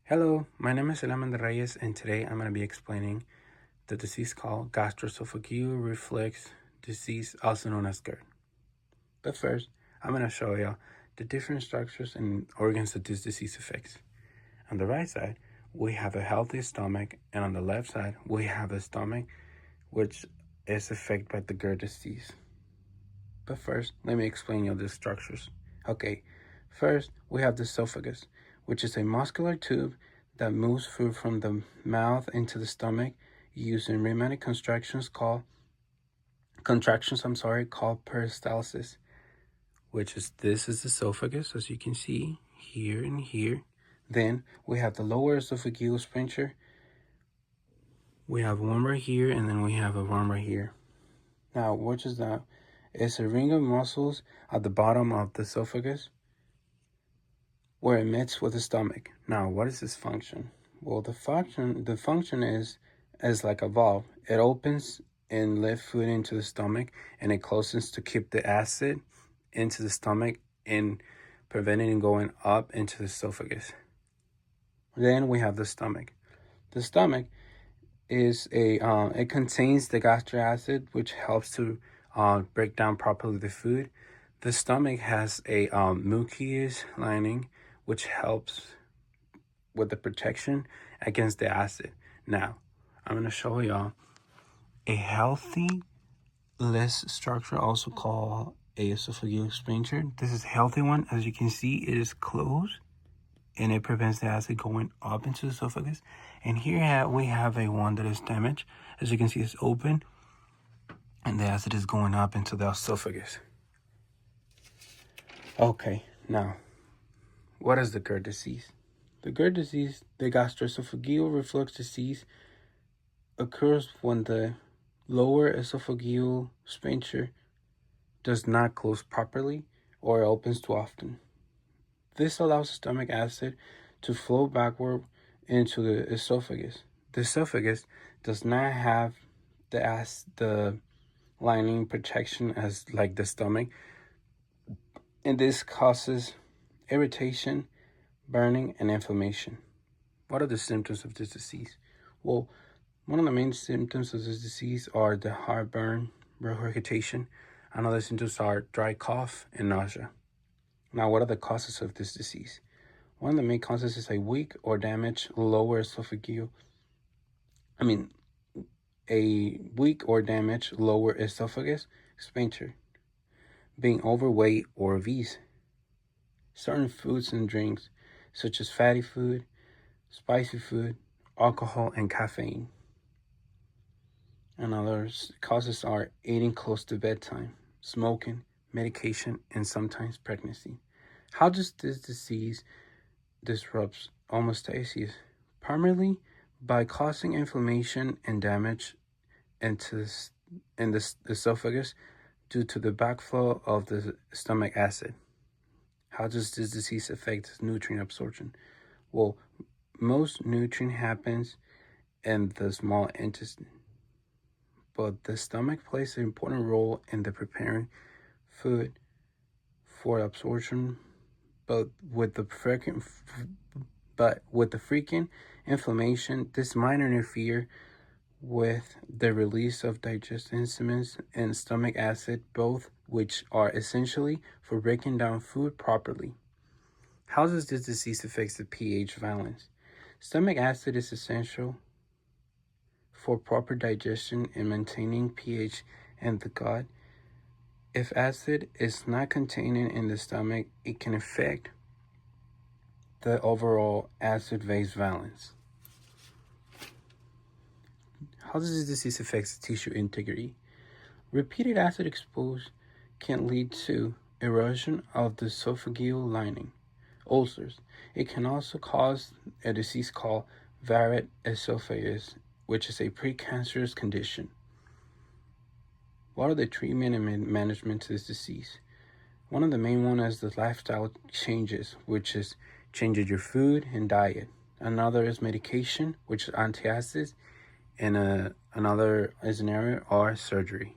Hello, my name is Elian Reyes, and today I'm going to be explaining the disease called Gastroesophageal Reflux disease, also known as GERD. But first, I'm going to show you the different structures and organs that this disease affects. On the right side, we have a healthy stomach, and on the left side, we have a stomach which is affected by the GERD disease. But first, let me explain you the structures. Okay, first, we have the esophagus, which is a muscular tube that moves food from the mouth into the stomach using rhythmic called peristalsis, this is the esophagus, as you can see here and here. Then we have the lower esophageal sphincter. We have one right here, and then we have a one right here. Now, what is that? It's a ring of muscles at the bottom of the esophagus where it meets with the stomach. Now, what is this function? Well, the function is like a valve. It opens and lets food into the stomach, and it closes to keep the acid into the stomach and preventing it going up into the esophagus. Then we have the stomach. The stomach is it contains the gastric acid, which helps to break down properly the food. The stomach has a mucus lining, which helps with the protection against the acid. Now, I'm going to show y'all a healthy list structure, also called a esophageal sphincter. This is a healthy one. As you can see, it is closed, and it prevents the acid going up into the esophagus. And here we have a one that is damaged. As you can see, it's open, and the acid is going up into the esophagus. Okay, now, what is the GERD disease? The GERD disease, the gastroesophageal reflux disease, occurs when the lower esophageal sphincter does not close properly or opens too often. This allows stomach acid to flow backward into the esophagus. The esophagus does not have the lining protection as like the stomach, and this causes irritation, burning, and inflammation. What are the symptoms of this disease? Well, one of the main symptoms of this disease are the heartburn, regurgitation. Another symptoms are dry cough and nausea. Now, what are the causes of this disease? One of the main causes is a weak or damaged lower esophageal sphincter, being overweight or obese. Certain foods and drinks, such as fatty food, spicy food, alcohol, and caffeine. And other causes are eating close to bedtime, smoking, medication, and sometimes pregnancy. How does this disease disrupt homeostasis? Primarily by causing inflammation and damage in the esophagus due to the backflow of the stomach acid. How does this disease affect nutrient absorption? Well, most nutrient happens in the small intestine, but the stomach plays an important role in the preparing food for absorption. But with the frequent inflammation, this might interfere with the release of digestive enzymes and stomach acid, both which are essentially for breaking down food properly. How does this disease affect the pH balance? Stomach acid is essential for proper digestion and maintaining pH in the gut. If acid is not contained in the stomach, it can affect the overall acid-base balance. How does this disease affect tissue integrity? Repeated acid exposure can lead to erosion of the esophageal lining, ulcers. It can also cause a disease called varicose esophagus, which is a precancerous condition. What are the treatment and management to this disease? One of the main ones is the lifestyle changes, which is changing your food and diet. Another is medication, which is antacids, and another scenario are surgery.